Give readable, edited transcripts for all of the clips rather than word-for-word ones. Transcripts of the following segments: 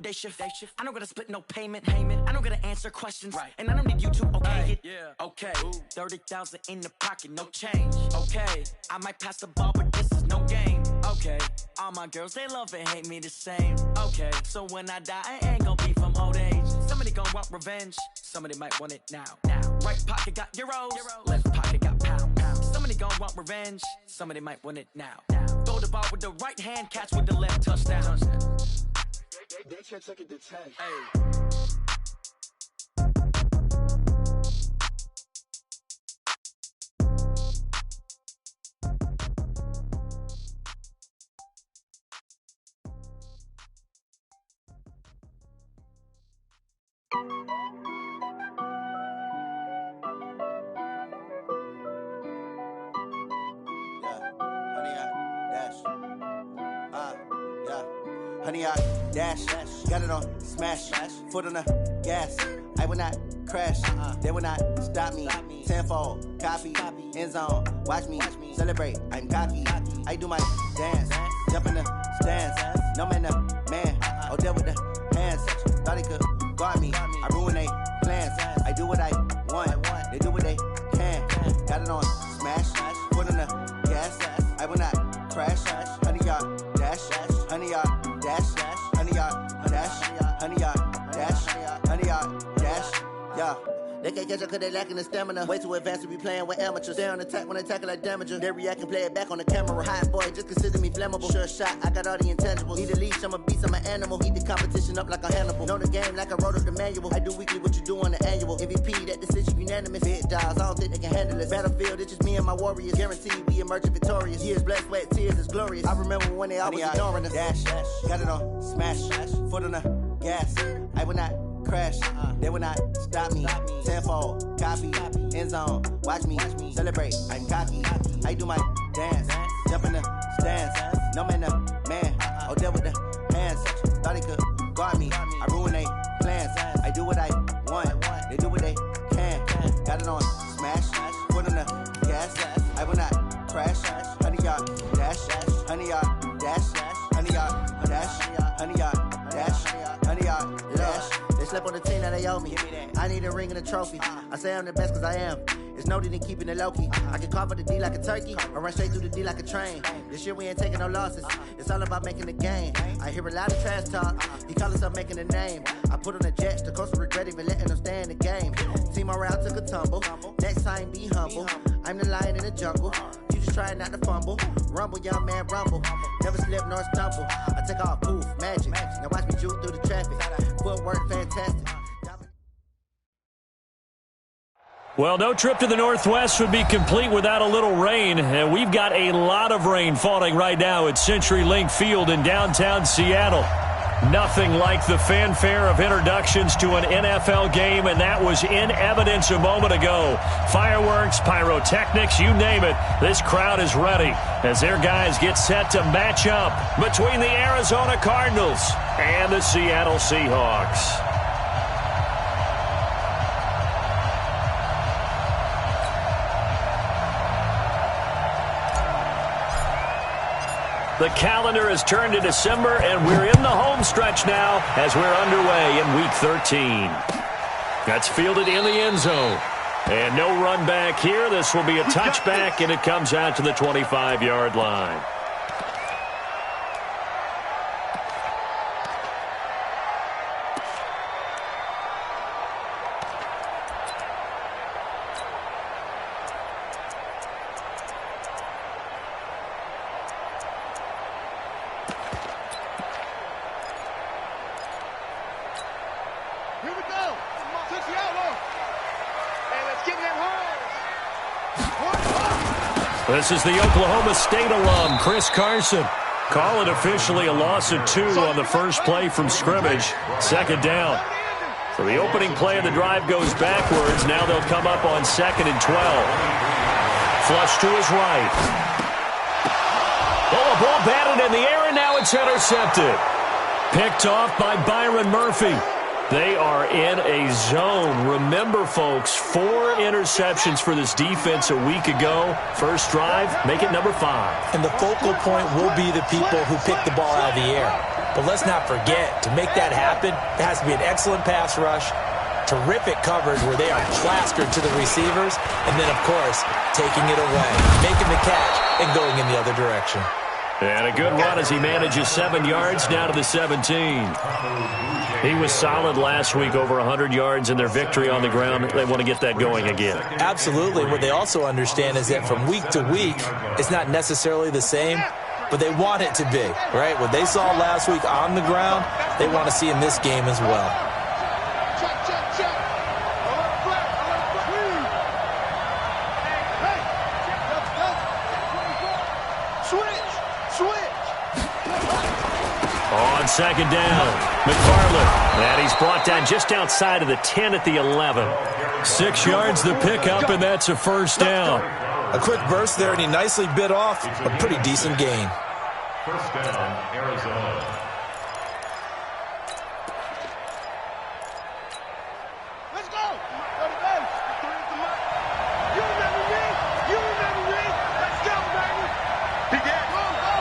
Day shift. I don't gotta split no payment. I don't gotta answer questions. Right. And I don't need you to okay it. Yeah. Okay. 30,000 in the pocket, no change. Okay. I might pass the ball, but this is no game. Okay. All my girls, they love and hate me the same. Okay. So when I die, I ain't gonna be from old age. Somebody gonna want revenge. Somebody might want it now. Right pocket got euros. Left pocket got pounds. Somebody gonna want revenge. Somebody might want it now. Throw the ball with the right hand, catch with the left, touchdown. They can't take it to 10. Hey. Honey, I dash, got it on smash, foot on the gas. I will not crash, they will not stop me. Tenfold, copy, end zone, watch me celebrate. I'm cocky, I do my dance, jump in the stands. No man, the man, oh, deal with the hands. Thought he could guard me, I ruin they plans. I do what I want, they do what they can. Got it on smash, foot on the gas. I will not crash, honey, y'all dash, honey, y'all. Dash, honey yard, dash, honey yard, dash, honey yard, dash, yeah. They can't catch up cause they lacking the stamina. Way too advanced to be playing with amateurs. Stay on attack when they tackle like damager. They react and play it back on the camera. Hot boy, just consider me flammable. Sure shot, I got all the intangibles. Need a leash, I'm a beast, I'm an animal. Heat the competition up like a Hannibal. Know the game like I wrote up the manual. I do weekly what you do on the annual. MVP, that decision unanimous. Big dogs, I don't think they can handle it. Battlefield, it's just me and my warriors. Guaranteed we emerging victorious. Years, blood, sweat, tears, it's glorious. I remember when they always ignoring us. Dash, got it on smash, foot on the gas. I will not crash, they will not stop me. Tenfold, copy, end zone, watch me celebrate. I'm cocky, I do my dance, jump in the stands. No man, the man, oh, deal with the hands. Thought he could guard me, I ruin they plans. I do what I want, they do what they can. Got it on smash, foot on the gas. I will not crash, honey yard, dash, honey yard, dash, honey yard, dash, honey yard, dash, honey yard, dash. They slept on the team that they owe me. I need a ring and a trophy. I say I'm the best cause I am. It's no need in keeping it low key. I can carve for the D like a turkey, or run straight through the D like a train. This year we ain't taking no losses. It's all about making the game. I hear a lot of trash talk. He call himself making a name. I put on the Jets. The coach will regret even letting them stay in the game. Team around took a tumble. Next time be humble. I'm the lion in the jungle. You just trying not to fumble. Rumble, young man, rumble. Never slip nor stumble. I take off, poof, magic. Now watch me juke through the traffic. Footwork fantastic. Well, no trip to the Northwest would be complete without a little rain, and we've got a lot of rain falling right now at CenturyLink Field in downtown Seattle. Nothing like the fanfare of introductions to an NFL game, and that was in evidence a moment ago. Fireworks, pyrotechnics, you name it. This crowd is ready as their guys get set to match up between the Arizona Cardinals and the Seattle Seahawks. The calendar has turned to December, and we're in the home stretch now as we're underway in Week 13. That's fielded in the end zone. And no run back here. This will be a touchback, and it comes out to the 25-yard line. This is the Oklahoma State alum, Chris Carson. Call it officially a loss of 2 on the first play from scrimmage. Second down. So the opening play of the drive goes backwards. Now they'll come up on 2nd and 12. Flush to his right. Oh, a ball batted in the air, and now it's intercepted. Picked off by Byron Murphy. They are in a zone. Remember, folks, 4 interceptions for this defense a week ago. First drive, make it number 5. And the focal point will be the people who pick the ball out of the air. But let's not forget, to make that happen, there has to be an excellent pass rush, terrific coverage where they are plastered to the receivers, and then, of course, taking it away, making the catch, and going in the other direction. And a good run as he manages 7 yards down to the 17. He was solid last week, over 100 yards in their victory on the ground. They want to get that going again. Absolutely. What they also understand is that from week to week, it's not necessarily the same, but they want it to be, right? What they saw last week on the ground, they want to see in this game as well. On second down, McFarland. And he's brought down just outside of the 10 at the 11. 6 yards the pickup, and that's a first down. A quick burst there, and he nicely bit off a pretty decent gain. First down, Arizona. Let's go! Go to base. You remember me? You remember me? Let's go, baby! Big edge. Go, go!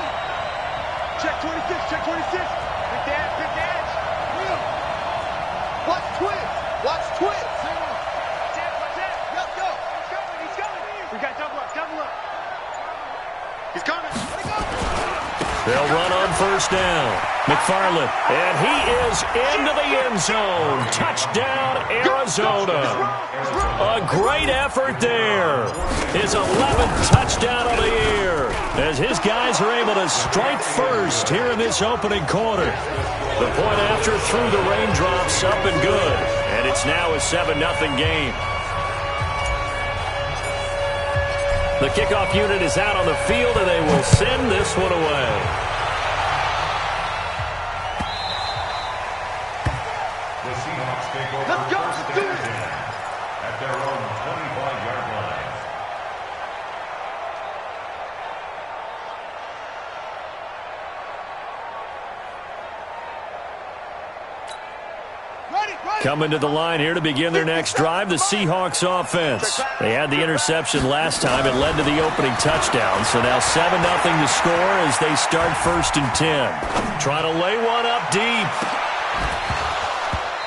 Check 26, check 26. Big edge, big edge. Wheel. Watch twist. Watch twist. Watch that. Let's go. He's coming. We got double up, double up. He's coming. Let it go. They'll run on first down. McFarland, and he is into the end zone. Touchdown, Arizona. A great effort there. His 11th touchdown of the year as his guys are able to strike first here in this opening quarter. The point after through the raindrops, up and good. And it's now a 7-0 game. The kickoff unit is out on the field, and they will send this one away. The Seahawks take over first and 10 at their own 25-yard line. Coming to the line here to begin their next drive, the Seahawks offense. They had the interception last time. It led to the opening touchdown. So now 7-0 to score as they start first and 10. Trying to lay one up deep.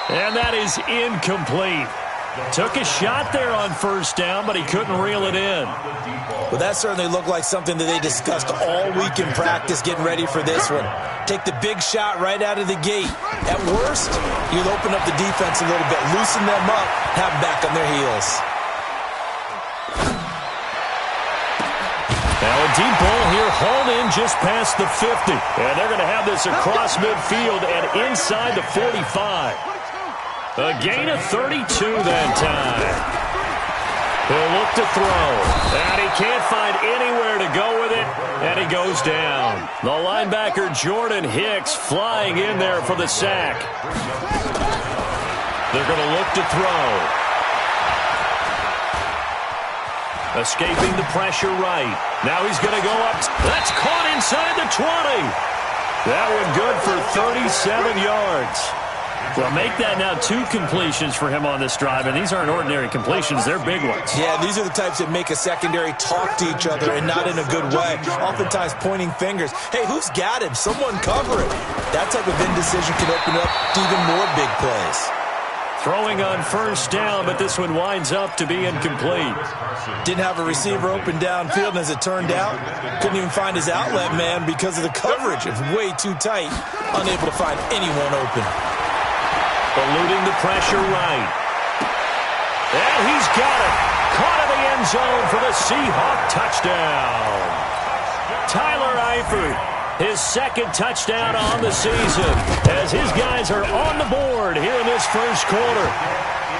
And that is incomplete. Took a shot there on first down, but he couldn't reel it in. Well, that certainly looked like something that they discussed all week in practice getting ready for this one. Take the big shot right out of the gate. At worst, you'll open up the defense a little bit, loosen them up, have them back on their heels. Now a deep ball here, hauled in just past the 50. And they're going to have this across midfield and inside the 45. A gain of 32 that time. He'll look to throw. And he can't find anywhere to go with it. And he goes down. The linebacker Jordan Hicks flying in there for the sack. They're going to look to throw. Escaping the pressure right. Now he's going to go up. That's caught inside the 20. That one good for 37 yards. Well, make that now 2 completions for him on this drive, and these aren't ordinary completions. They're big ones. Yeah, these are the types that make a secondary talk to each other and not in a good way. Oftentimes pointing fingers. Hey, who's got him? Someone cover it. That type of indecision can open up to even more big plays. Throwing on first down, but this one winds up to be incomplete. Didn't have a receiver open downfield, and as it turned out, couldn't even find his outlet man because of the coverage. It's way too tight, unable to find anyone open. Eluding the pressure right. And he's got it. Caught in the end zone for the Seahawk touchdown. Tyler Eifert, his second touchdown on the season as his guys are on the board here in this first quarter.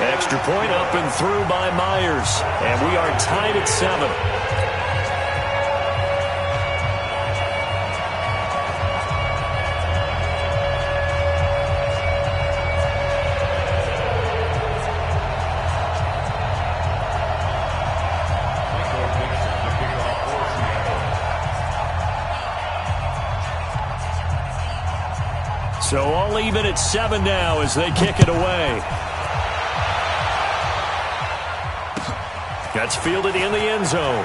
Extra point up and through by Myers. And we are tied at 7. So all even at 7 now as they kick it away. Gets fielded in the end zone.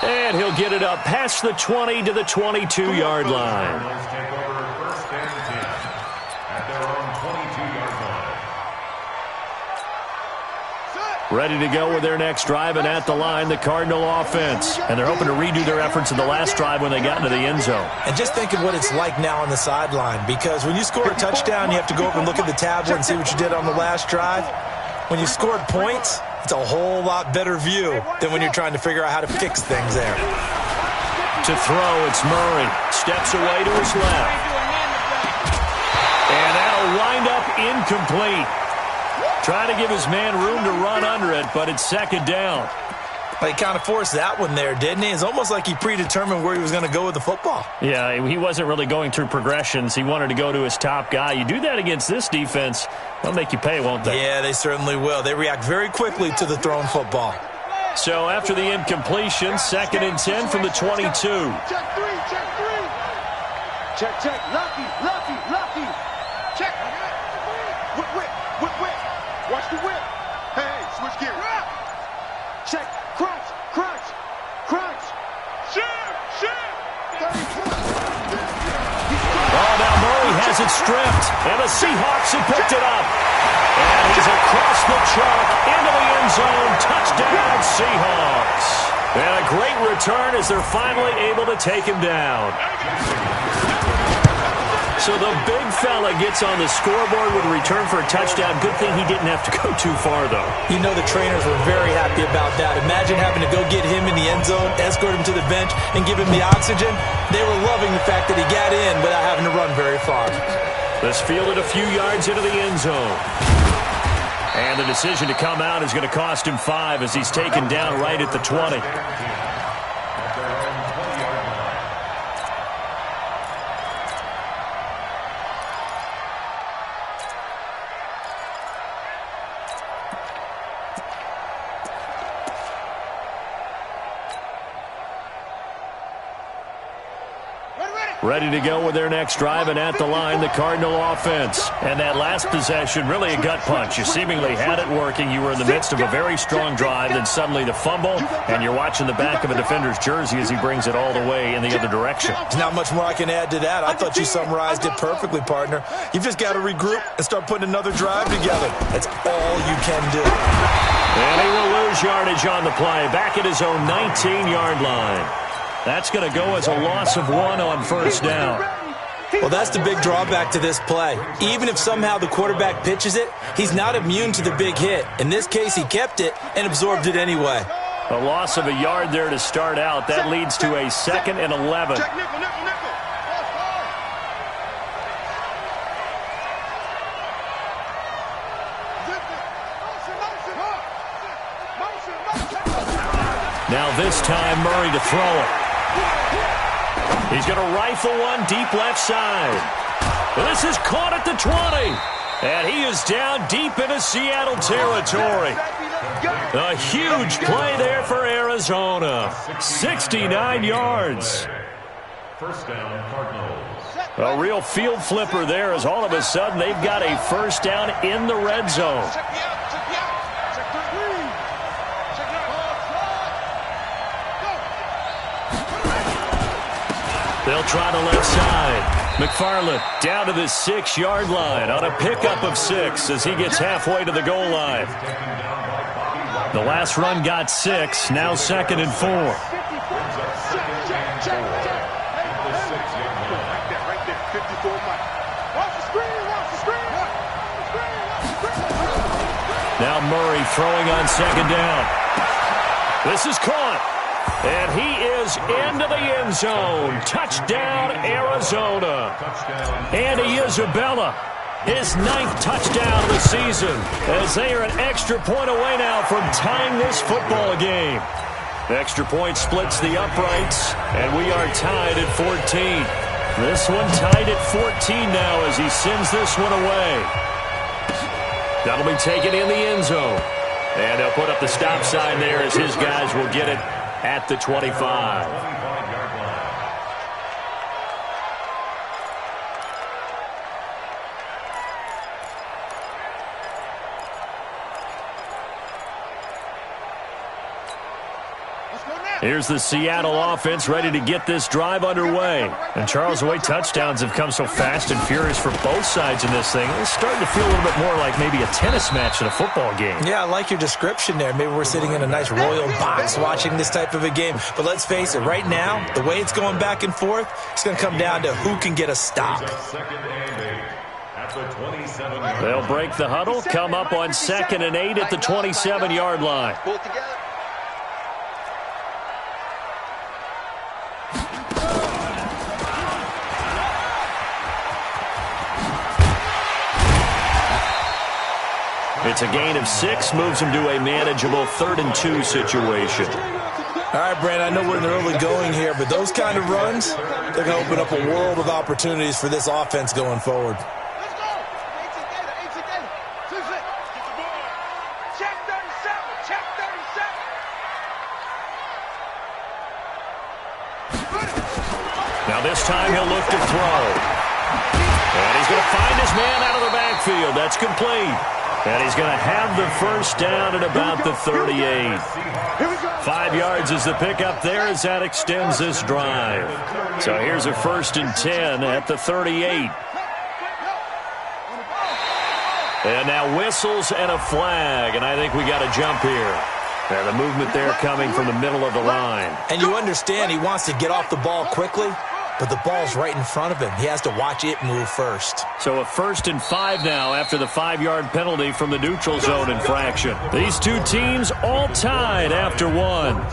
And he'll get it up past the 20 to the 22-yard line. Cardinals take over first and 10 at their own 22-yard line. Ready to go with their next drive, and at the line, the Cardinal offense. And they're hoping to redo their efforts in the last drive when they got into the end zone. And just think of what it's like now on the sideline, because when you score a touchdown, you have to go over and look at the tablet and see what you did on the last drive. When you scored points, it's a whole lot better view than when you're trying to figure out how to fix things there. To throw, it's Murray. Steps away to his left. And that'll wind up incomplete. Trying to give his man room to run under it, but it's second down. Well, he kind of forced that one there, didn't he? It's almost like he predetermined where he was going to go with the football. Yeah, he wasn't really going through progressions. He wanted to go to his top guy. You do that against this defense, they'll make you pay, won't they? Yeah, they certainly will. They react very quickly to the thrown football. So after the incompletion, second and 10 from the 22. Check three, check three. Check. Lucky. Check. Whip. Watch the whip. Hey, switch gear. Check. Crunch. Shoot. Oh, now Murray has it stripped, and the Seahawks have picked it up. And he's across the chalk into the end zone. Touchdown, Seahawks. And a great return as they're finally able to take him down. So the big fella gets on the scoreboard with a return for a touchdown. Good thing he didn't have to go too far, though. You know the trainers were very happy about that. Imagine having to go get him in the end zone, escort him to the bench, and give him the oxygen. They were loving the fact that he got in without having to run very far. This fielded a few yards into the end zone. And the decision to come out is going to cost him 5 as he's taken down right at the 20. Ready to go with their next drive, and at the line, the Cardinal offense. And that last possession, really a gut punch. You seemingly had it working. You were in the midst of a very strong drive, then suddenly the fumble, and you're watching the back of a defender's jersey as he brings it all the way in the other direction. There's not much more I can add to that. I thought you summarized it perfectly, partner. You've just got to regroup and start putting another drive together. That's all you can do. And he will lose yardage on the play, back at his own 19-yard line. That's going to go as a loss of 1 on first down. Well, that's the big drawback to this play. Even if somehow the quarterback pitches it, he's not immune to the big hit. In this case, he kept it and absorbed it anyway. A loss of a yard there to start out. That leads to a 2nd and 11. Check nickel. Now this time, Murray to throw it. He's going to rifle one deep left side. This is caught at the 20. And he is down deep into Seattle territory. A huge play there for Arizona. 69 yards. First down, Cardinals. A real field flipper there as all of a sudden they've got a first down in the red zone. They'll try the left side. McFarland down to the 6-yard line on a pickup of 6 as he gets halfway to the goal line. The last run got 6, now 2nd and 4. Now Murray throwing on 2nd down. This is caught. And he is into the end zone. Touchdown, Arizona. Andy Isabella, his 9th touchdown of the season, as they are an extra point away now from tying this football game. The extra point splits the uprights, and we are tied at 14. This one tied at 14 now as he sends this one away. That'll be taken in the end zone. And he'll put up the stop sign there as his guys will get it at the 25. Here's the Seattle offense ready to get this drive underway. And Charles, the way touchdowns have come so fast and furious for both sides in this thing, it's starting to feel a little bit more like maybe a tennis match in a football game. Yeah, I like your description there. Maybe we're sitting in a nice royal box watching this type of a game. But let's face it, right now, the way it's going back and forth, it's going to come down to who can get a stop. They'll break the huddle, come up on 2nd and 8 at the 27-yard line. It's a gain of 6, moves them to a manageable 3rd and 2 situation. All right, Brand, I know we're in the early going here, but those kind of runs, they're going to open up a world of opportunities for this offense going forward. Let's go. Check 37. Check 37. Now this time he'll look to throw. And he's going to find his man out of the backfield. That's complete. And he's going to have the first down at about the 38. 5 yards is the pickup there as that extends this drive. So here's a 1st and 10 at the 38. And now whistles and a flag. And I think we got a jump here. And the movement there coming from the middle of the line. And you understand he wants to get off the ball quickly, but the ball's right in front of him. He has to watch it move first. So a 1st and 5 now after the 5-yard penalty from the neutral zone infraction. These two teams all tied after one.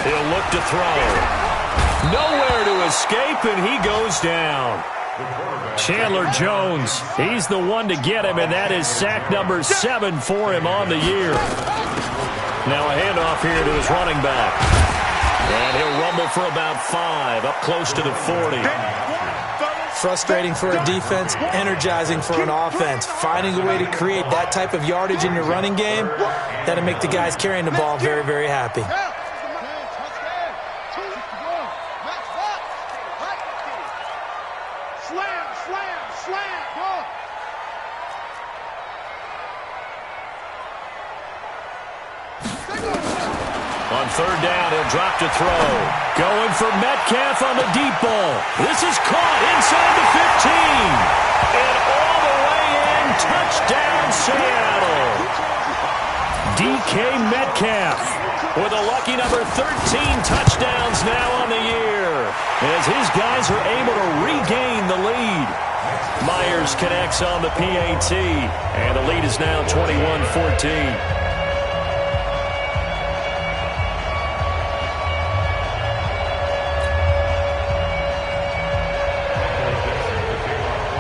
He'll look to throw. Nowhere to escape, and he goes down. Chandler Jones, he's the one to get him, and that is sack number 7 for him on the year. Now a handoff here to his running back. And he'll rumble for about 5, up close to the 40. Frustrating for a defense, energizing for an offense. Finding a way to create that type of yardage in your running game, that'll make the guys carrying the ball very, very happy. On 3rd down, he'll drop to throw. Going for Metcalf on the deep ball. This is caught inside the 15. And all the way in, touchdown Seattle. DK Metcalf with a lucky number 13 touchdowns now on the year. As his guys are able to regain the lead. Myers connects on the PAT. And the lead is now 21-14.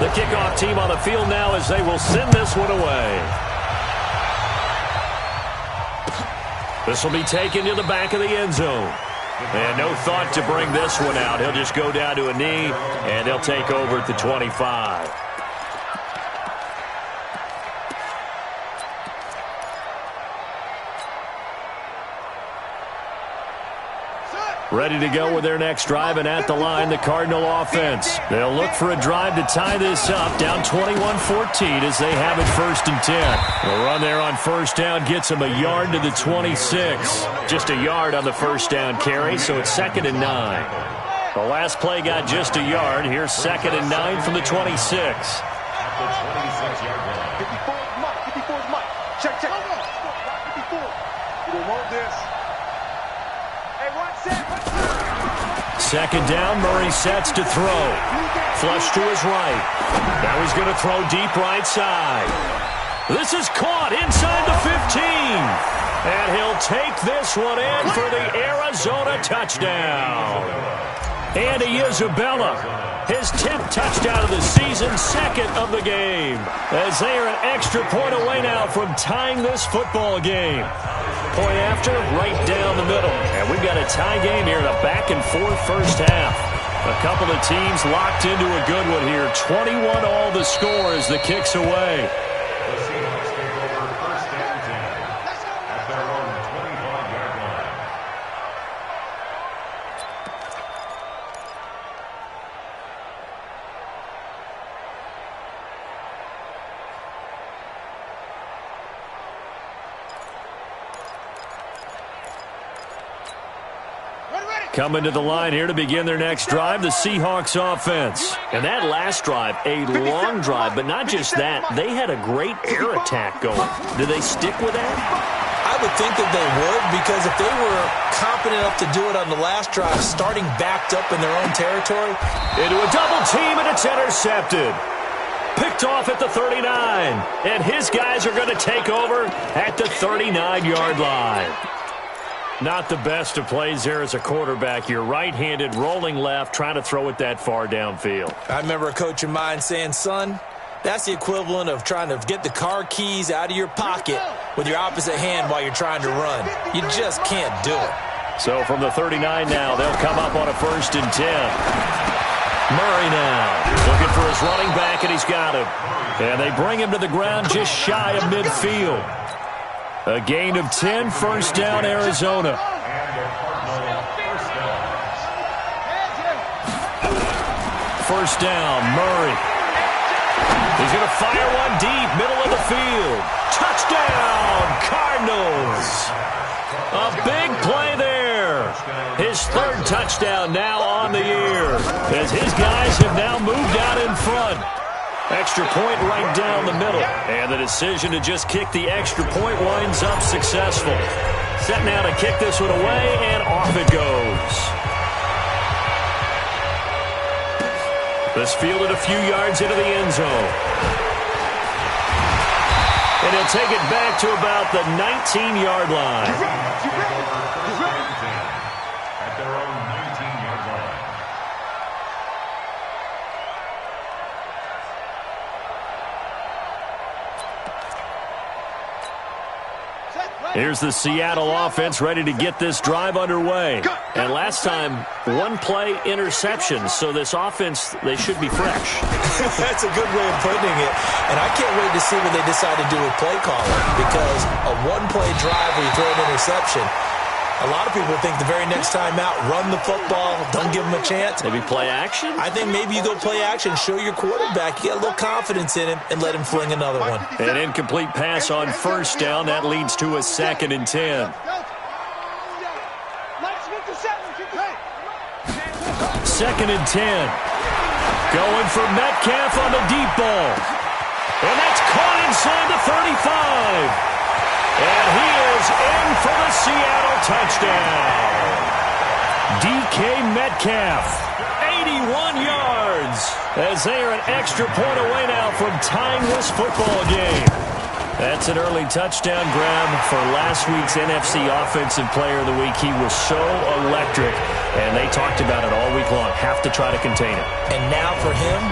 The kickoff team on the field now as they will send this one away. This will be taken to the back of the end zone. And no thought to bring this one out. He'll just go down to a knee, and they'll take over at the 25. Ready to go with their next drive, and at the line, the Cardinal offense. They'll look for a drive to tie this up, down 21-14 as they have it 1st and 10. The run there on 1st down gets them a yard to the 26. Just a yard on the 1st down carry, so it's 2nd and 9. The last play got just a yard. Here's 2nd and 9 from the 26. At the 26-yard line. 54 is Mike. 54 is Mike. Check. 54. You don't want this. Hey, watch that. 2nd down, Murray sets to throw. Flush to his right. Now he's going to throw deep right side. This is caught inside the 15. And he'll take this one in for the Arizona touchdown. Andy Isabella, his 10th touchdown of the season, 2nd of the game. As they are an extra point away now from tying this football game. Point after, right down the middle. And we've got a tie game here in a back-and-forth first half. A couple of teams locked into a good one here. 21 all the score as the kick's away. The Seahawks take over 1st and 10. Coming to the line here to begin their next drive, the Seahawks offense. And that last drive, a long drive, but not just that. They had a great air attack going. Do they stick with that? I would think that they would, because if they were competent enough to do it on the last drive, starting backed up in their own territory. Into a double team, and it's intercepted. Picked off at the 39. And his guys are going to take over at the 39-yard line. Not the best of plays there as a quarterback. You're right-handed, rolling left, trying to throw it that far downfield. I remember a coach of mine saying, son, that's the equivalent of trying to get the car keys out of your pocket with your opposite hand while you're trying to run. You just can't do it. So from the 39 now, they'll come up on a 1st and 10. Murray now looking for his running back, and he's got him. And they bring him to the ground just shy of midfield. A gain of 10, 1st down, Arizona. First down, Murray. He's going to fire one deep, middle of the field. Touchdown, Cardinals. A big play there. His 3rd touchdown now on the year, as his guys have now moved out in front. Extra point right down the middle. And the decision to just kick the extra point winds up successful. Set now to kick this one away, and off it goes. This fielded a few yards into the end zone. And he'll take it back to about the 19-yard line. At their own 19-yard line. Here's the Seattle offense ready to get this drive underway. And last time, 1 play interception. So this offense, they should be fresh. That's a good way of putting it. And I can't wait to see what they decide to do with play calling, because a 1-play drive where you throw an interception, a lot of people think the very next time out, run the football, don't give them a chance. Maybe play action? I think maybe you go play action, show your quarterback, you get a little confidence in him, and let him fling another one. An incomplete pass on 1st down. That leads to a 2nd and 10. 2nd and 10. Going for Metcalf on the deep ball. And that's caught inside the 35. And he is in for the Seattle touchdown. DK Metcalf, 81 yards, as they are an extra point away now from tying this football game. That's an early touchdown grab for last week's NFC Offensive Player of the Week. He was so electric, and they talked about it all week long. Have to try to contain it. And now for him,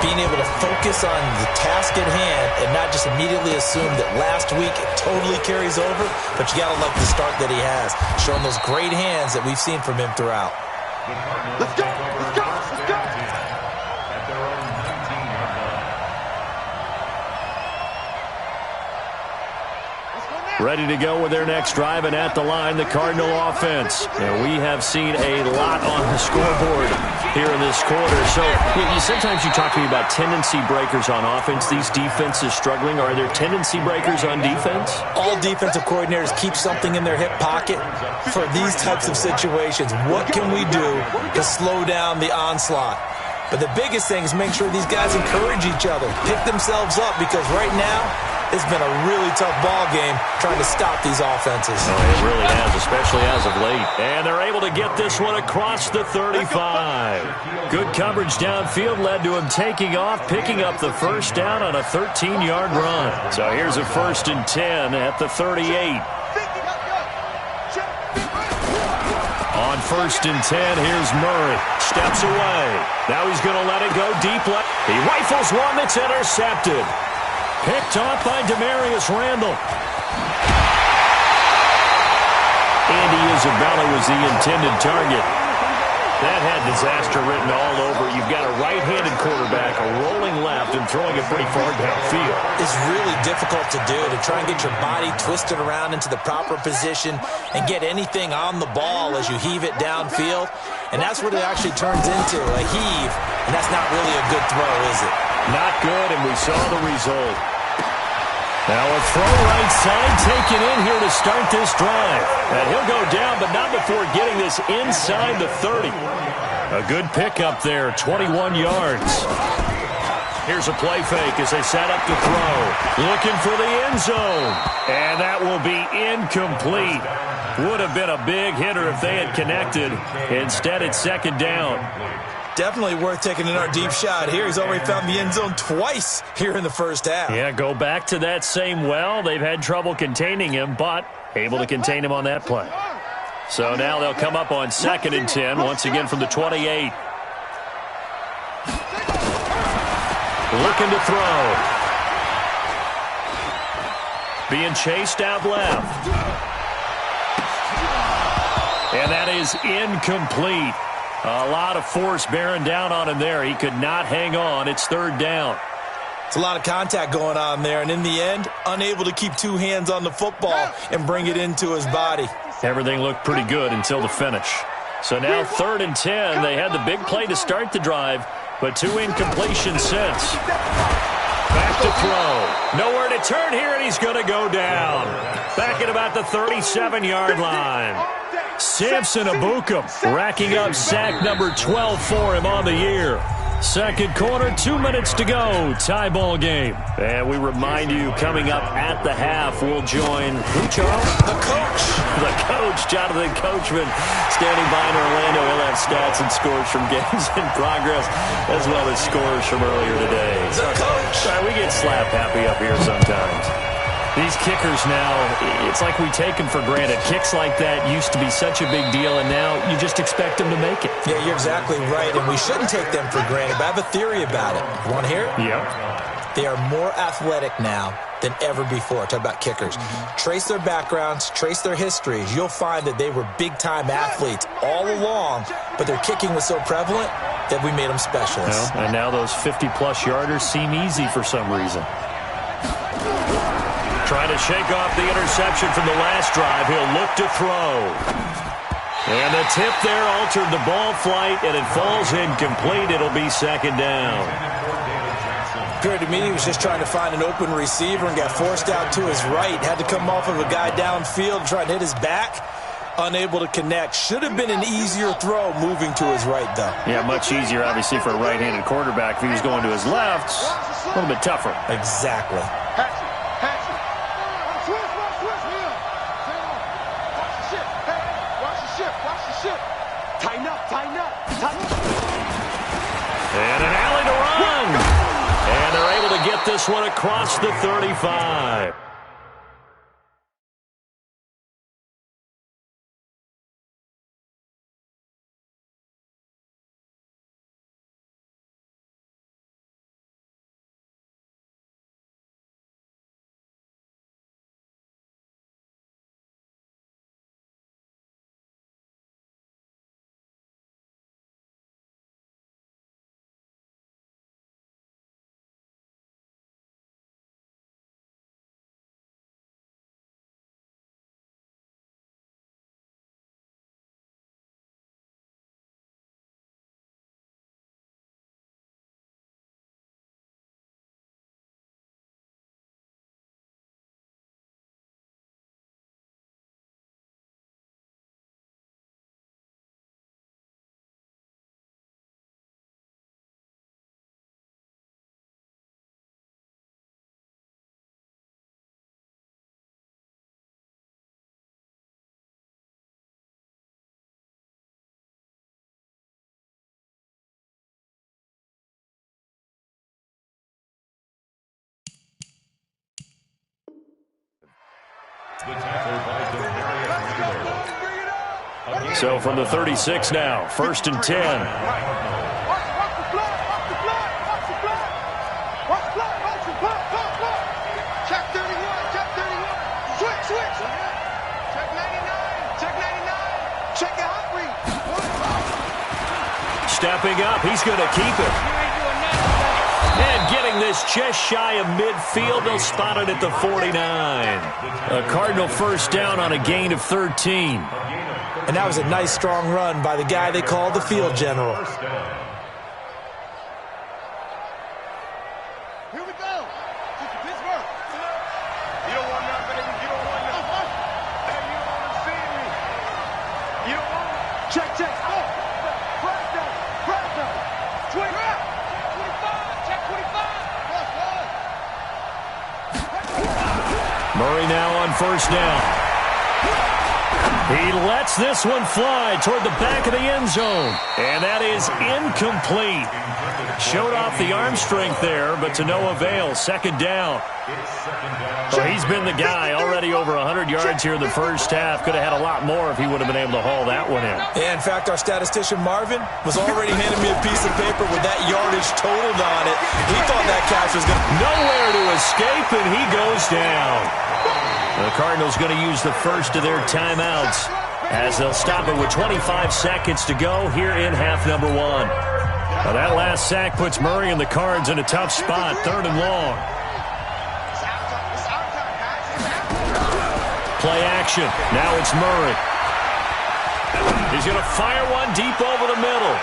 being able to focus on the task at hand and not just immediately assume that last week it totally carries over, but you got to love the start that he has, showing those great hands that we've seen from him throughout. Let's go! Let's go! Let's go! At their own 19-yard line. Ready to go with their next drive, and at the line, the Cardinal offense. And we have seen a lot on the scoreboard here in this quarter. So sometimes you talk to me about tendency breakers on offense. These defenses struggling. Are there tendency breakers on defense? All defensive coordinators keep something in their hip pocket for these types of situations. What can we do to slow down the onslaught? But the biggest thing is make sure these guys encourage each other, pick themselves up, because right now it's been a really tough ball game trying to stop these offenses. Oh, it really has, especially as of late. And they're able to get this one across the 35. Good coverage downfield led to him taking off, picking up the 1st down on a 13-yard run. So here's a 1st and 10 at the 38. On 1st and 10, here's Murray. Steps away. Now he's going to let it go deep left. He rifles one that's intercepted. Picked off by Demarius Randall. Andy Isabella was the intended target. That had disaster written all over. You've got a right-handed quarterback, a rolling left, and throwing it pretty far downfield. It's really difficult to do, to try and get your body twisted around into the proper position and get anything on the ball as you heave it downfield. And that's what it actually turns into, a heave. And that's not really a good throw, is it? Not good, and we saw the result. Now a throw right side taken in here to start this drive. And he'll go down, but not before getting this inside the 30. A good pickup there, 21 yards. Here's a play fake as they set up to throw. Looking for the end zone. And that will be incomplete. Would have been a big hitter if they had connected. Instead, it's second down. Definitely worth taking another deep shot here. He's already found the end zone twice here in the first half. Yeah, go back to that same well. They've had trouble containing him, but able to contain him on that play. So now they'll come up on 2nd and 10, once again from the 28. Looking to throw. Being chased out left. And that is incomplete. A lot of force bearing down on him there. He could not hang on. It's 3rd down. It's a lot of contact going on there, and in the end, unable to keep 2 hands on the football and bring it into his body. Everything looked pretty good until the finish. So now 3rd and 10. They had the big play to start the drive, but 2 incompletions since. Back to throw. Nowhere to turn here, and he's going to go down. Back at about the 37-yard line. Samson Abukum racking up sack number 12 for him on the year. Second quarter, 2 minutes to go. Tie ball game. And we remind you, coming up at the half, we'll join who, Charles? The coach. The coach, Jonathan Coachman, standing by in Orlando. He'll have stats and scores from games in progress, as well as scores from earlier today. The coach. Sorry, we get slap happy up here sometimes. These kickers now, it's like we take them for granted. Kicks like that used to be such a big deal, and now you just expect them to make it. Yeah, you're exactly right, and we shouldn't take them for granted, but I have a theory about it. You want to hear it? Yeah. They are more athletic now than ever before. Talk about kickers. Trace their backgrounds, trace their histories. You'll find that they were big-time athletes all along, but their kicking was so prevalent that we made them specialists. Well, and now those 50-plus yarders seem easy for some reason. Trying to shake off the interception from the last drive. He'll look to throw. And the tip there altered the ball flight, and it falls incomplete. It'll be second down. Appeared to me he was just trying to find an open receiver and got forced out to his right. Had to come off of a guy downfield, trying to hit his back. Unable to connect. Should have been an easier throw moving to his right, though. Yeah, much easier, obviously, for a right-handed quarterback. If he was going to his left, a little bit tougher. Exactly. And an alley to run. And they're able to get this one across the 35. So from the 36 now, 1st and 10. Check 31, check 31. Switch. Check 99, check 99. Check the hot read. Stepping up, he's going to keep it. And getting this just shy of midfield, they'll spot it at the 49. A Cardinal first down on a gain of 13. And that was a nice, strong run by the guy they call the field general. Here we go. Pittsburgh. Check, check. Go. Press down. Press down. 25. Check 25. Murray now on first down. He lets this one fly toward the back of the end zone. And that is incomplete. Showed off the arm strength there, but to no avail. Second down. Well, he's been the guy, already over 100 yards here in the first half. Could have had a lot more if he would have been able to haul that one in. Yeah, in fact, our statistician Marvin was already handing me a piece of paper with that yardage totaled on it. He thought that catch was going to... Nowhere to escape, and he goes down. The Cardinals going to use the first of their timeouts as they'll stop it with 25 seconds to go here in half number one. Now that last sack puts Murray and the Cards in a tough spot, 3rd and long. Play action. Now it's Murray. He's going to fire one deep over the middle.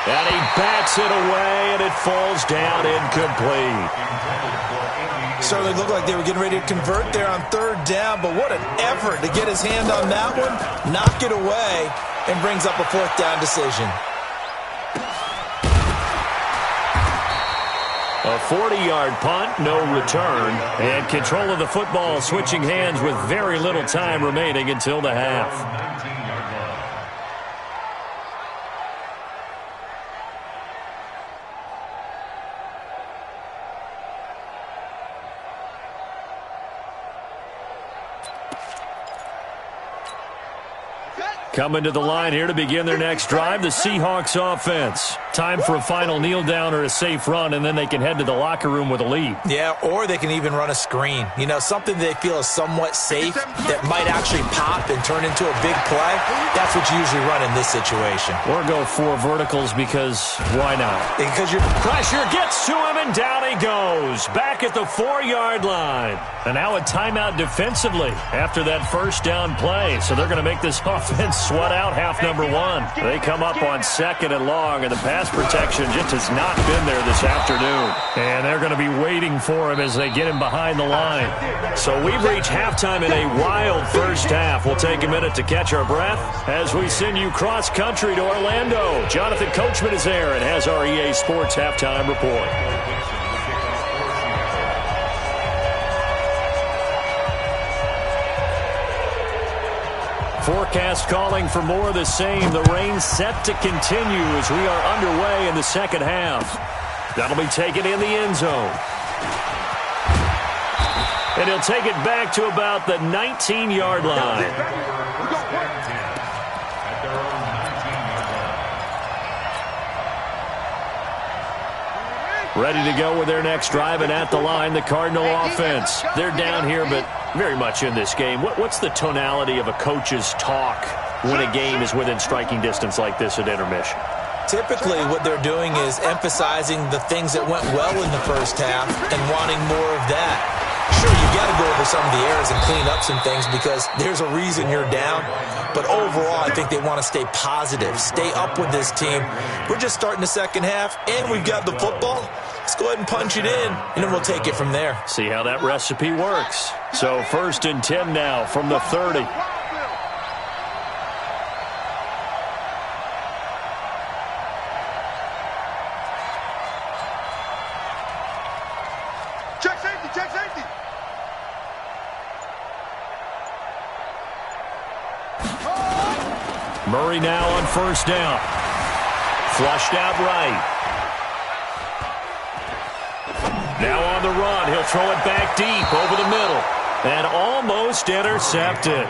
And he bats it away, and it falls down incomplete. Certainly looked like they were getting ready to convert there on 3rd down, but what an effort to get his hand on that one, knock it away, and brings up a 4th down decision. A 40-yard punt, no return, and control of the football switching hands with very little time remaining until the half. Coming to the line here to begin their next drive, the Seahawks offense. Time for a final kneel down or a safe run, and then they can head to the locker room with a lead. Yeah, or they can even run a screen. You know, something they feel is somewhat safe that might actually pop and turn into a big play. That's what you usually run in this situation. Or go 4 verticals because why not? Because your pressure gets to him, and down he goes. Back at the 4-yard line. And now a timeout defensively after that first down play. So they're going to make this offense sweat out half number one. They come up on 2nd and long, and the pass protection just has not been there this afternoon. And they're going to be waiting for him as they get him behind the line. So we've reached halftime in a wild first half. We'll take a minute to catch our breath as we send you cross-country to Orlando. Jonathan Coachman is there and has our EA Sports halftime report. Forecast calling for more of the same. The rain set to continue as we are underway in the second half. That'll be taken in the end zone. And he'll take it back to about the 19-yard line. Ready to go with their next drive, and at the line, the Cardinal offense. They're down here, but very much in this game. What's the tonality of a coach's talk when a game is within striking distance like this at intermission? Typically, what they're doing is emphasizing the things that went well in the first half and wanting more of that. Sure, you got to go over some of the errors and clean up some things because there's a reason you're down. But overall, I think they want to stay positive, stay up with this team. We're just starting the second half, and we've got the football. Let's go ahead and punch it in, and then we'll take it from there. See how that recipe works. So 1st and 10 now from the 30. Check safety, check safety. Murray now on first down. Flushed out right. Now on the run, he'll throw it back deep over the middle. And almost intercepted.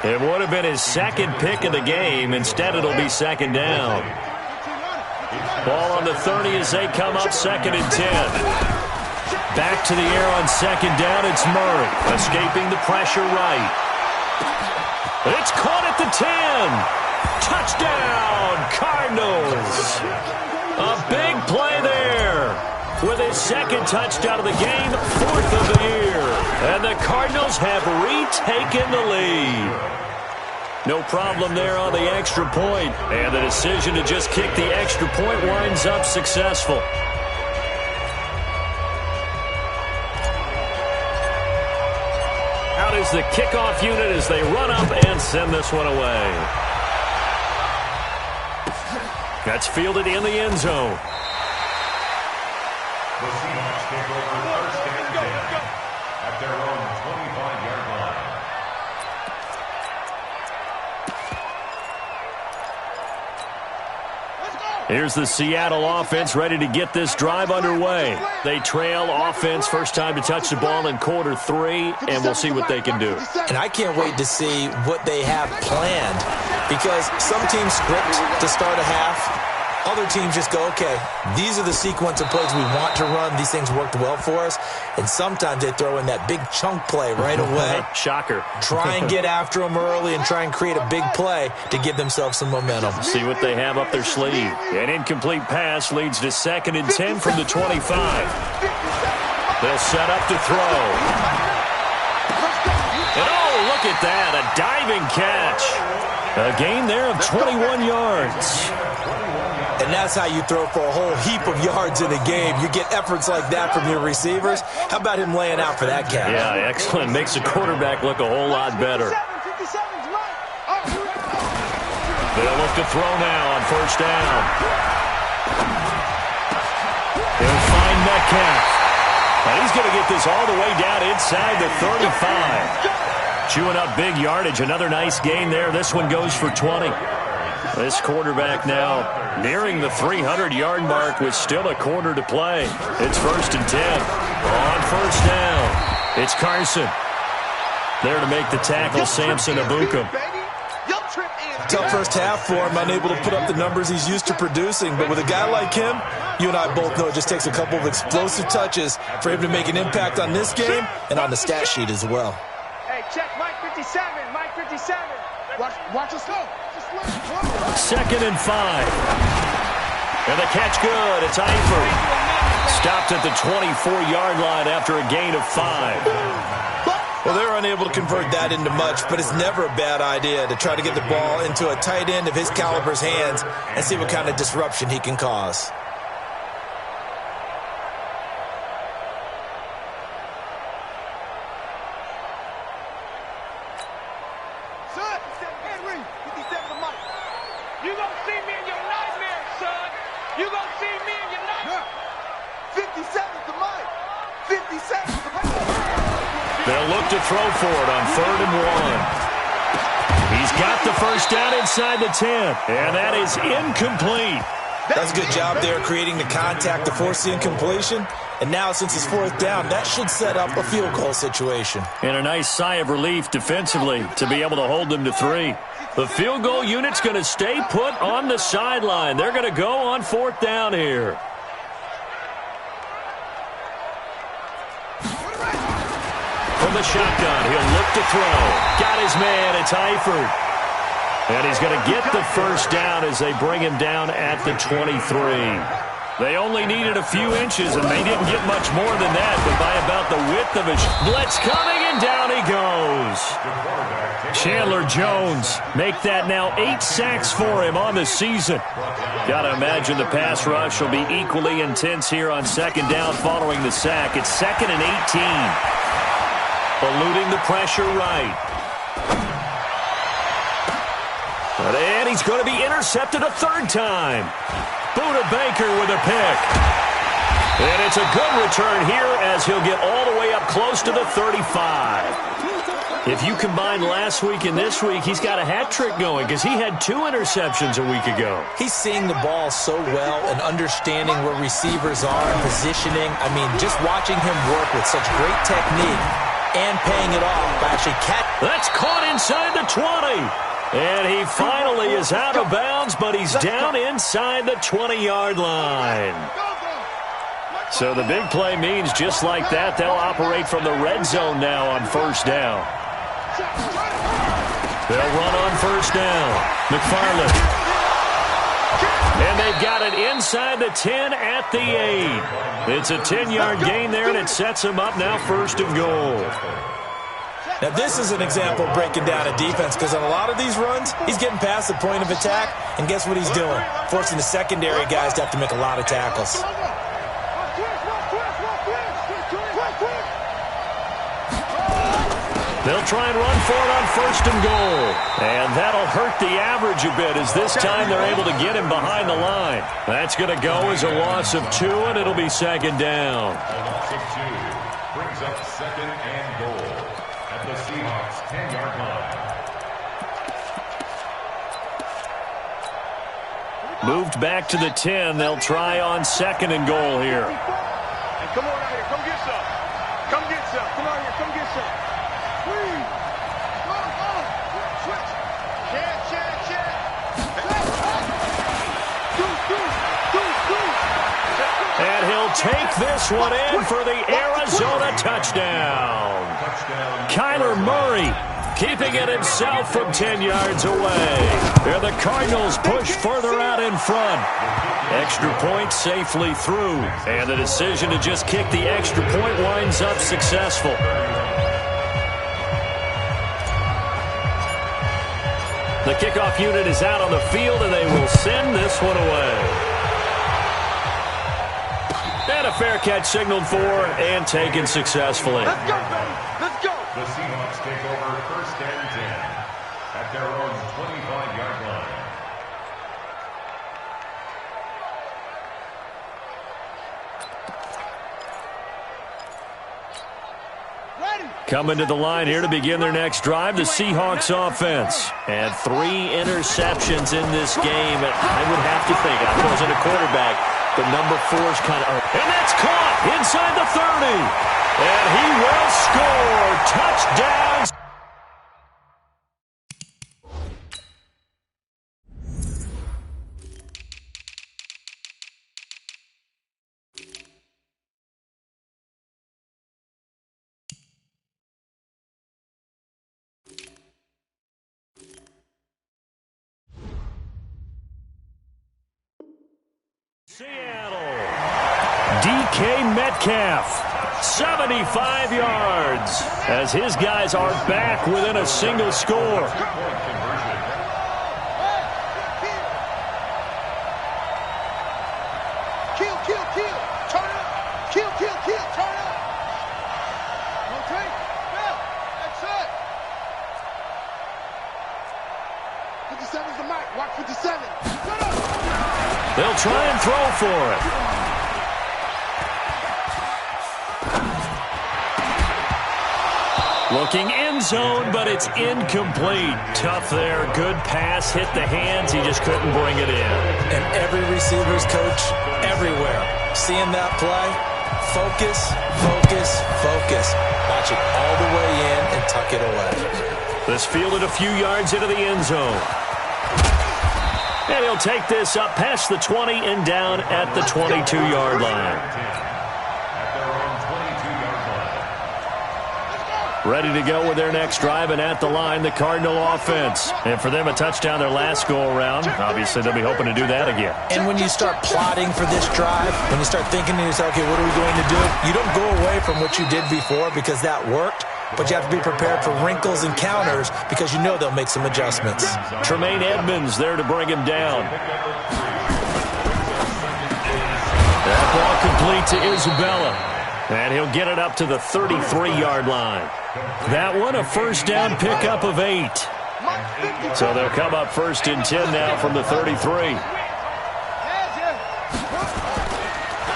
It would have been his 2nd pick of the game. Instead, it'll be 2nd down. Ball on the 30 as they come up 2nd and 10. Back to the air on 2nd down, it's Murray. Escaping the pressure right. It's caught at the 10. Touchdown, Cardinals. A big play there. With his 2nd touchdown of the game, 4th of the year. And the Cardinals have retaken the lead. No problem there on the extra point. And the decision to just kick the extra point winds up successful. Out is the kickoff unit as they run up and send this one away. That's fielded in the end zone. The Seahawks take over first and 10 at their own 25-yard line. Here's the Seattle offense ready to get this drive underway. They trail offense, first time to touch the ball in quarter 3, and we'll see what they can do. And I can't wait to see what they have planned, because some teams script to start a half. Other teams just go, okay, these are the sequence of plays we want to run. These things worked well for us. And sometimes they throw in that big chunk play right away. Shocker. Try and get after them early and try and create a big play to give themselves some momentum. See what they have up their sleeve. An incomplete pass leads to 2nd and 10 from the 25. They'll set up to throw. And oh, look at that, a diving catch. A gain there of 21 yards. And that's how you throw for a whole heap of yards in a game. You get efforts like that from your receivers. How about him laying out for that catch? Yeah, excellent. Makes the quarterback look a whole lot better. They'll look to throw now on first down. He'll find Metcalf. And he's going to get this all the way down inside the 35. Chewing up big yardage. Another nice gain there. This one goes for 20. This quarterback now nearing the 300-yard mark with still a quarter to play. It's 1st and 10. On first down, it's Carson. There to make the tackle, Samson Ebukam. Tough first half for him, unable to put up the numbers he's used to producing. But with a guy like him, you and I both know it just takes a couple of explosive touches for him to make an impact on this game and on the stat sheet as well. Hey, check Mike 57, Mike 57. Watch us go. 2nd and 5. And the catch good. It's Eifert. Stopped at the 24-yard line after a gain of 5. Well, they were unable to convert that into much, but it's never a bad idea to try to get the ball into a tight end of his caliber's hands and see what kind of disruption he can cause. You gonna see me in your nightmares, son. You gonna see me in your nightmares. 57 to Mike. 57 to Mike. They'll look to throw for it on 3rd and 1. He's got the first down inside the 10, and that is incomplete. That's a good job there creating the contact to force the incompletion. And now, since it's 4th down, that should set up a field goal situation. And a nice sigh of relief defensively to be able to hold them to 3. The field goal unit's going to stay put on the sideline. They're going to go on 4th down here. From the shotgun, he'll look to throw. Got his man, it's Eifert. And he's going to get the first down as they bring him down at the 23. They only needed a few inches, and they didn't get much more than that, but by about the width of his blitz coming, and down he goes. Chandler Jones, make that now 8 sacks for him on the season. Got to imagine the pass rush will be equally intense here on 2nd down following the sack. It's 2nd and 18. Eluding the pressure right. And he's going to be intercepted a 3rd time. Buda Baker with a pick. And it's a good return here as he'll get all the way up close to the 35. If you combine last week and this week, he's got a hat trick going because he had 2 interceptions a week ago. He's seeing the ball so well and understanding where receivers are and positioning. I mean, just watching him work with such great technique and paying it off by actually catching. That's caught inside the 20. And he finally is out of bounds, but he's down inside the 20-yard line. So the big play means just like that, they'll operate from the red zone now on 1st down. They'll run on 1st down. McFarland. And they've got it inside the 10 at the 8. It's a 10-yard gain there, and it sets them up now 1st and goal. Now, this is an example of breaking down a defense because on a lot of these runs, he's getting past the point of attack, and guess what he's doing? Forcing the secondary guys to have to make a lot of tackles. They'll try and run for it on first and goal. And that'll hurt the average a bit as this time they're able to get him behind the line. That's going to go as a loss of 2, and it'll be second down. A loss of 2 brings up second and goal at the Seahawks 10-yard line. Moved back to the 10. They'll try on second and goal here. Hey, come on out here. Come get some. Come get some. Come out here. Come get some. Please. Go. Switch. Check. And he'll take this one in for the Arizona touchdown. Kyler Murray keeping it himself from 10 yards away. There the Cardinals push further out in front. Extra point safely through. And the decision to just kick the extra point winds up successful. The kickoff unit is out on the field, and they will send this one away. And a fair catch signaled for and taken successfully. Let's go, baby. Let's go. The Seahawks take over first and 10 at their own 25-yard line. Coming to the line here to begin their next drive, the Seahawks offense. And 3 interceptions in this game. I would have to think, I wasn't a quarterback, but number 4's kind of up. And that's caught inside the 30. And he will score. Touchdown. Seattle. DK Metcalf, 75 yards, as his guys are back within a single score. Kill. Turn up. Kill. Turn up. Okay. Yeah. That's it. 57's the mic. Watch 57. Turn up. They'll try and throw for it. Looking end zone, but it's incomplete. Tough there. Good pass. Hit the hands. He just couldn't bring it in. And every receiver's coach, everywhere, seeing that play, focus. Watch it all the way in and tuck it away. This fielded a few yards into the end zone. And he'll take this up past the 20 and down at the 22-yard line. Ready to go with their next drive, and at the line, the Cardinal offense. And for them, a touchdown their last go-around. Obviously, they'll be hoping to do that again. And when you start plotting for this drive, when you start thinking to yourself, okay, what are we going to do? You don't go away from what you did before because that worked. But you have to be prepared for wrinkles and counters because you know they'll make some adjustments. Tremaine Edmonds there to bring him down. That ball complete to Isabella. And he'll get it up to the 33-yard line. That one a first down pickup of 8. So they'll come up first and 10 now from the 33.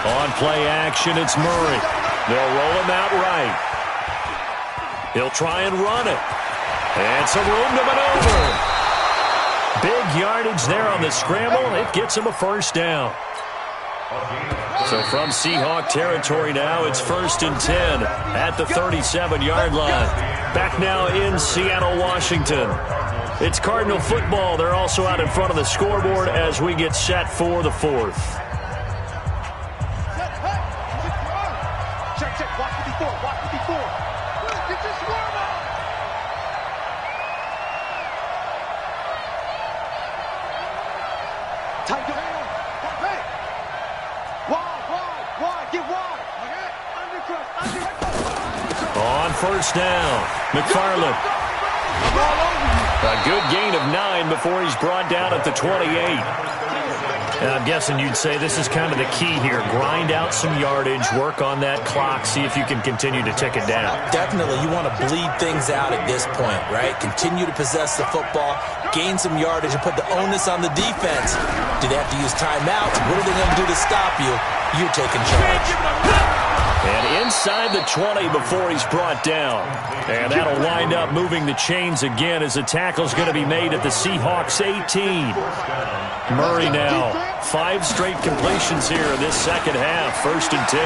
On play action, it's Murray. They'll roll him out right. He'll try and run it. And some room to maneuver. Big yardage there on the scramble. It gets him a first down. So from Seahawk territory now, it's first and 10 at the 37-yard line. Back now in Seattle, Washington. It's Cardinal football. They're also out in front of the scoreboard as we get set for the 4th. Check. Watch 54. Get your swarm out. Tight your hand. Hey. Wide. Get wide. Undercut. On first down, McFarland. A good gain of 9 before he's brought down at the 28. And I'm guessing you'd say this is kind of the key here. Grind out some yardage, work on that clock, see if you can continue to tick it down. Definitely. You want to bleed things out at this point, right? Continue to possess the football, gain some yardage, and put the onus on the defense. Do they have to use timeouts? What are they going to do to stop you? You're taking charge. And inside the 20 before he's brought down. And that'll wind up moving the chains again as the tackle's going to be made at the Seahawks 18. Murray now. 5 straight completions here in this second half. 1st and 10.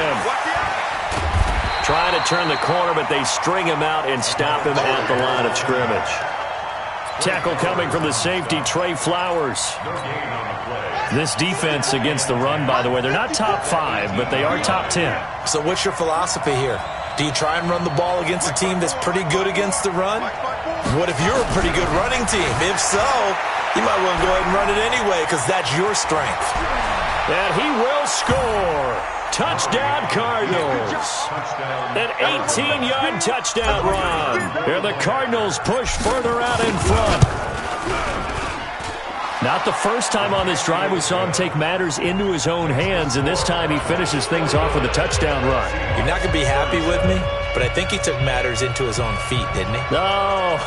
Trying to turn the corner, but they string him out and stop him at the line of scrimmage. Tackle coming from the safety, Trey Flowers. This defense against the run, by the way, they're not top 5, but they are top 10. So what's your philosophy here? Do you try and run the ball against a team that's pretty good against the run? What if you're a pretty good running team? If so, you might want to go ahead and run it anyway because that's your strength. And he will score. Touchdown, Cardinals. An 18-yard touchdown run. And the Cardinals push further out in front. Not the first time on this drive we saw him take matters into his own hands, and this time he finishes things off with a touchdown run. You're not going to be happy with me, but I think he took matters into his own feet, didn't he? No.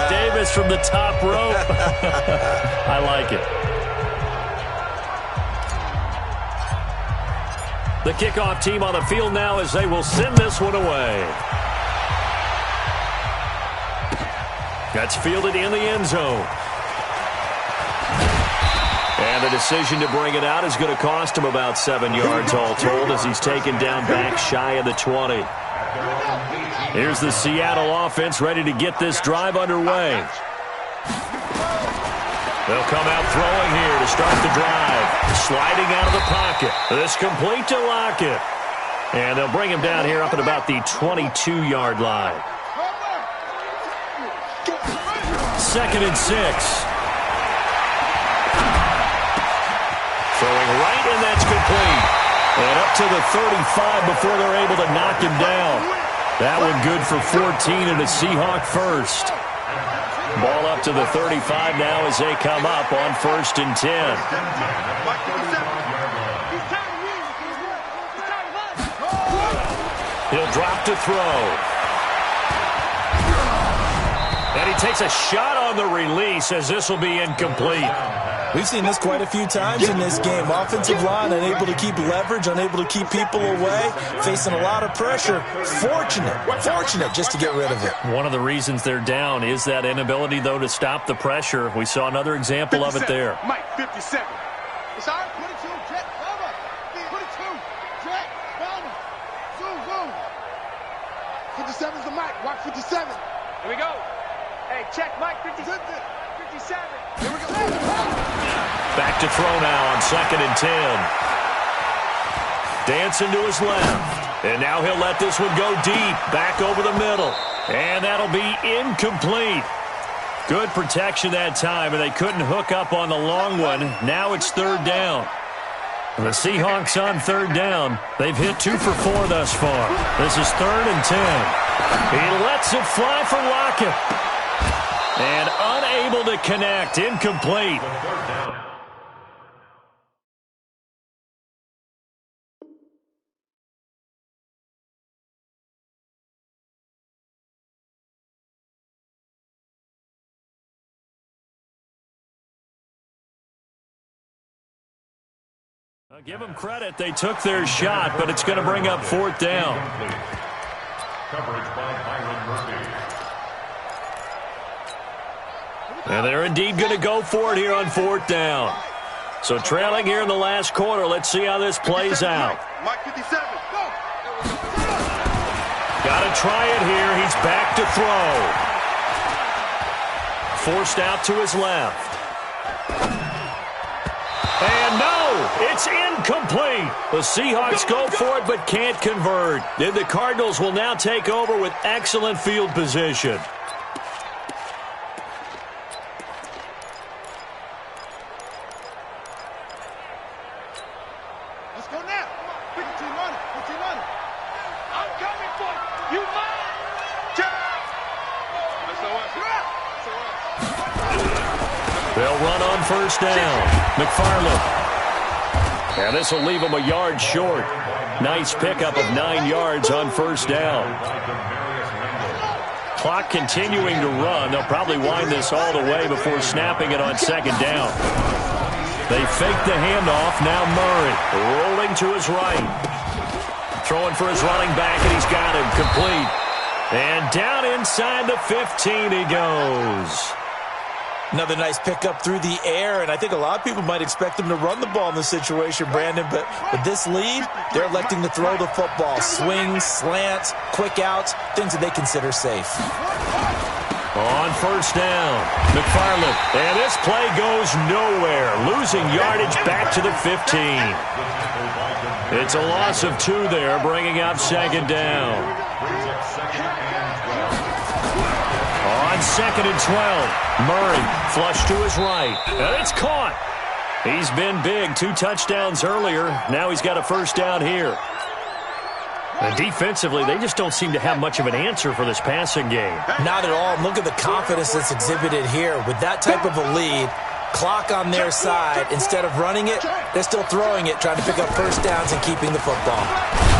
Davis from the top rope. I like it. The kickoff team on the field now as they will send this one away. That's fielded in the end zone. And the decision to bring it out is going to cost him about 7 yards all told as he's taken down back shy of the 20. Here's the Seattle offense ready to get this drive underway. They'll come out throwing here to start the drive. Sliding out of the pocket. This complete to Lockett. And they'll bring him down here up at about the 22-yard line. 2nd and 6. Throwing right, and that's complete. And up to the 35 before they're able to knock him down. That one good for 14 and a Seahawk first. Ball up to the 35 now as they come up on 1st and 10. He'll drop to throw. And he takes a shot on the release as this will be incomplete. We've seen this quite a few times in this game. Offensive line unable to keep leverage, unable to keep people away, facing a lot of pressure. Fortunate just to get rid of it. One of the reasons they're down is that inability, though, to stop the pressure. We saw another example of it there. Mike, 57. It's all right. 22, Jet, over. 22, Jet, over. Zoom, zoom. 57's the Mike. Watch 57. Here we go. Hey, check Mike, 57. 57. Here we go. Back to throw now on 2nd and 10. Dancing to his left. And now he'll let this one go deep. Back over the middle. And that'll be incomplete. Good protection that time, and they couldn't hook up on the long one. Now it's 3rd down. The Seahawks on 3rd down. They've hit 2 for 4 thus far. This is 3rd and 10. He lets it fly for Lockett. And unable to connect. Incomplete. I'll give them credit. They took their shot, but it's going to bring up 4th down. Coverage by Byron Murphy. And they're indeed going to go for it here on 4th down. So trailing here in the last quarter. Let's see how this plays out. Mike, 57. Go. Got to try it here. He's back to throw. Forced out to his left. And no, it's incomplete. The Seahawks go for it but can't convert. Then the Cardinals will now take over with excellent field position. Let's go now. 15 running. 15 running. I'm coming for you. You mine. Check. They'll run on 1st down. McFarland And this will leave him a yard short. Nice pickup of 9 yards on first down. Clock continuing to run. They'll probably wind this all the way before snapping it on second down. They fake the handoff. Now Murray rolling to his right. Throwing for his running back, and he's got him complete. And down inside the 15 he goes. Another nice pickup through the air, and I think a lot of people might expect him to run the ball in this situation, Brandon, but with this lead, they're electing to throw the football. Swings, slants, quick outs, things that they consider safe. On first down, McFarland, and this play goes nowhere, losing yardage back to the 15. It's a loss of 2 there, bringing up second down. On second and 12, Murray flush to his right, and it's caught. He's been big, 2 touchdowns earlier. Now he's got a first down here. And defensively, they just don't seem to have much of an answer for this passing game. Not at all. Look at the confidence that's exhibited here. With that type of a lead, clock on their side, instead of running it, they're still throwing it, trying to pick up first downs and keeping the football.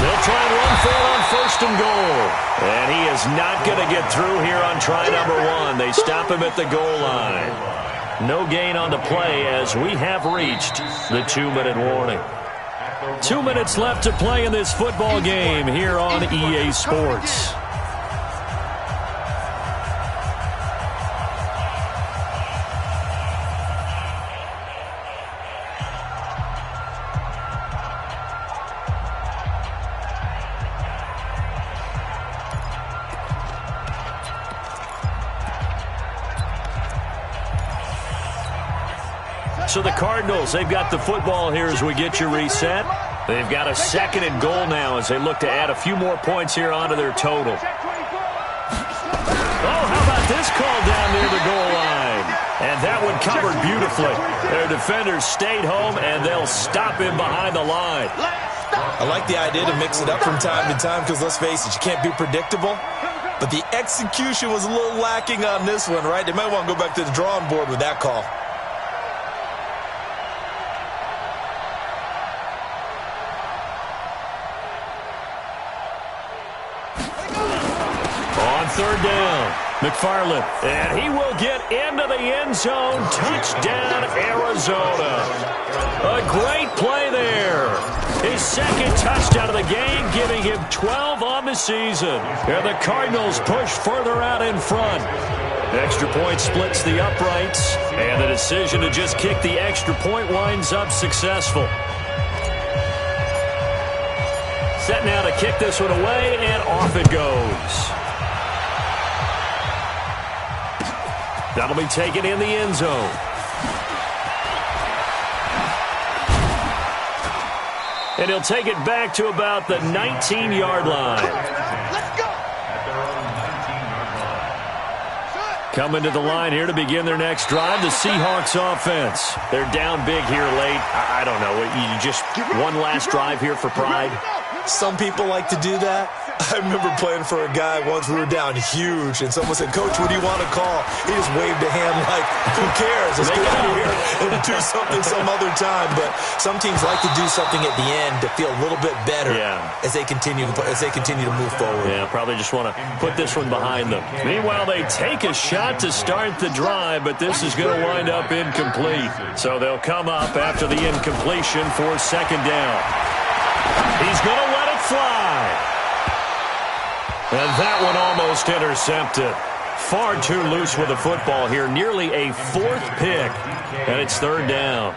They'll try and run for it on first and goal. And he is not going to get through here on try number 1. They stop him at the goal line. No gain on the play as we have reached the 2-minute warning. 2 minutes left to play in this football game here on EA Sports. So the Cardinals, they've got the football here as we get you reset. They've got a second and goal now as they look to add a few more points here onto their total. Oh, how about this call down near the goal line? And that one covered beautifully. Their defenders stayed home, and they'll stop him behind the line. I like the idea to mix it up from time to time because, let's face it, you can't be predictable. But the execution was a little lacking on this one, right? They might want to go back to the drawing board with that call. Third down, McFarland, and he will get into the end zone. Touchdown, Arizona. A great play there. His second touchdown of the game, giving him 12 on the season. And the Cardinals push further out in front. Extra point splits the uprights, and the decision to just kick the extra point winds up successful. Set now to kick this one away, and off it goes. That'll be taken in the end zone. And he'll take it back to about the 19-yard line. Let's go. Coming to the line here to begin their next drive, the Seahawks offense. They're down big here late. I don't know. You just one last drive here for pride? Some people like to do that. I remember playing for a guy once. We were down huge, and someone said, "Coach, what do you want to call?" He just waved a hand like, "Who cares? Let's get out of here and do something some other time." But some teams like to do something at the end to feel a little bit better as they continue to move forward. Yeah, probably just want to put this one behind them. Meanwhile, they take a shot to start the drive, but this is going to wind up incomplete. So they'll come up after the incompletion for second down. He's going to let it fly. And that one almost intercepted. Far too loose with the football here. Nearly a 4th pick. And it's third down.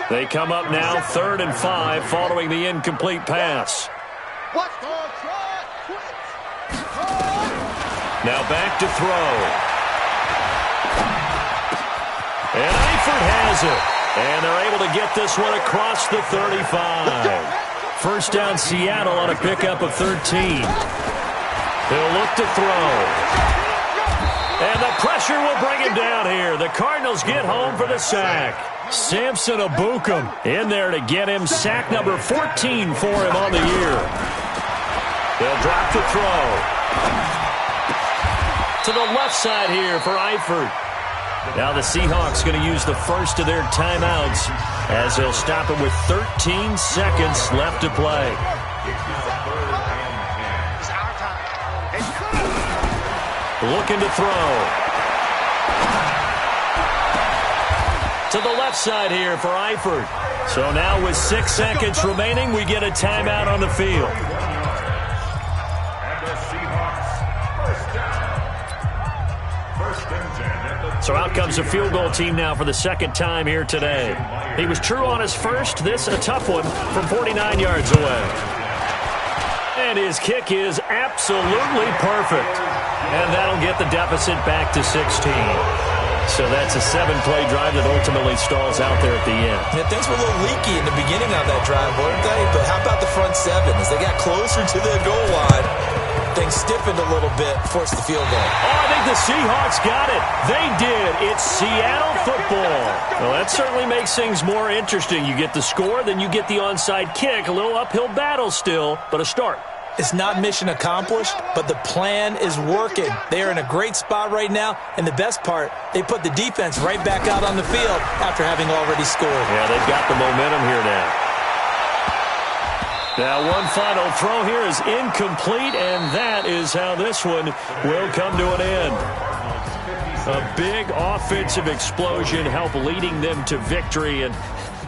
They come up now 3rd and 5 following the incomplete pass. Now back to throw. And Eifert has it. And they're able to get this one across the 35. First down Seattle on a pickup of 13. They'll look to throw. And the pressure will bring him down here. The Cardinals get home for the sack. Samson Abukum in there to get him. Sack number 14 for him on the year. They'll drop the throw. To the left side here for Eifert. Now the Seahawks going to use the first of their timeouts as they'll stop it with 13 seconds left to play. Looking to throw. To the left side here for Eifert. So now with 6 seconds remaining, we get a timeout on the field. And the Seahawks, first down. First and 10 at the So out comes a field goal team now for the second time here today. He was true on his first. This a tough one from 49 yards away. And his kick is absolutely perfect. And that'll get the deficit back to 16. So that's a 7-play drive that ultimately stalls out there at the end. Yeah, things were a little leaky in the beginning of that drive, weren't they? But how about the front seven? As they got closer to the goal line, things stiffened a little bit, forced the field goal. Oh, I think the Seahawks got it. They did. It's Seattle football. Well, that certainly makes things more interesting. You get the score, then you get the onside kick. A little uphill battle still, but a start. It's not mission accomplished, but the plan is working. They are in a great spot right now, and the best part, they put the defense right back out on the field after having already scored. Yeah, they've got the momentum here now. Now one final throw here is incomplete, and that is how this one will come to an end. A big offensive explosion helped leading them to victory, and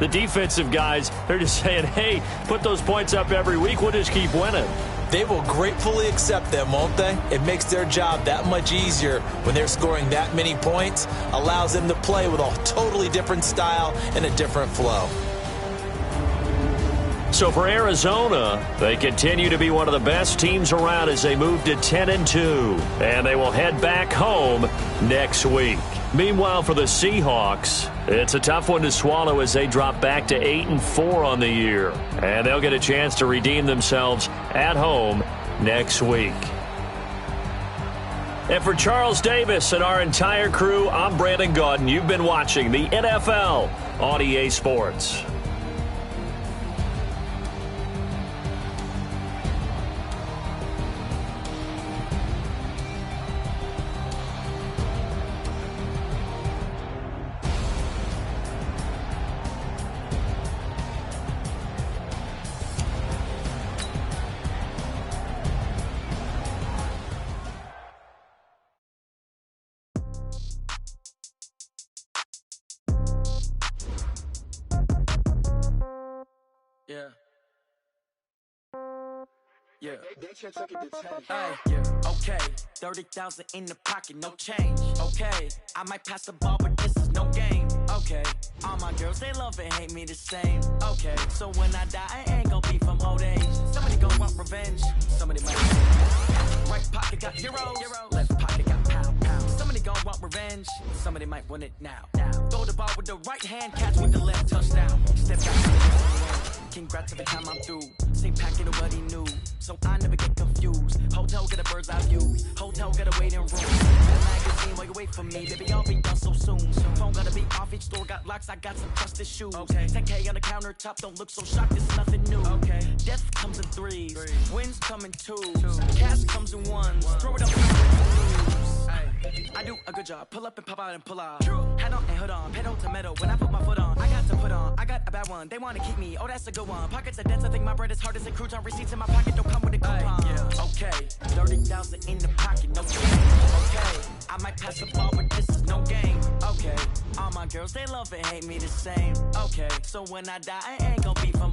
the defensive guys, they're just saying, hey, put those points up every week, we'll just keep winning. They will gratefully accept them, won't they? It makes their job that much easier when they're scoring that many points, allows them to play with a totally different style and a different flow. So for Arizona, they continue to be one of the best teams around as they move to 10-2, and they will head back home next week. Meanwhile, for the Seahawks, it's a tough one to swallow as they drop back to 8-4 on the year, and they'll get a chance to redeem themselves at home next week. And for Charles Davis and our entire crew, I'm Brandon Gaudin. You've been watching the NFL on EA Sports. Okay, 30,000 in the pocket, no change. Okay, I might pass the ball, but this is no game. Okay, all my girls, they love and hate me the same. Okay, so when I die, I ain't gon' be from old age. Somebody gon' want revenge, somebody might. Right pocket got heroes, left pocket got pound. Somebody gon' want revenge, somebody might want it now. Throw the ball with the right hand, catch with the left, touchdown. Step back to the congrats every time I'm through. Same packet of what he knew, so I never get confused. Hotel get a bird's eye view, hotel get a waiting room. The magazine while you wait for me, baby, I'll be done so soon. Phone gotta be off, each store got locks, I got some trusted shoes. Okay, 10K on the countertop, don't look so shocked, it's nothing new. Okay, death comes in threes, wins come in twos, cash comes in ones. Throw it up. I do a good job, pull up and pop out and pull out. Head on and hood on, pedal to metal. When I put my foot on, I got to put on. I got a bad one, they wanna keep me. Oh, that's a good one. Pockets are dense, I think my bread is hard as a crouton. Receipts in my pocket don't come with a coupon. Okay, 30,000 in the pocket, no change. Okay, I might pass the ball, but this is no game. Okay, all my girls, they love and hate me the same. Okay, so when I die, I ain't gon' be from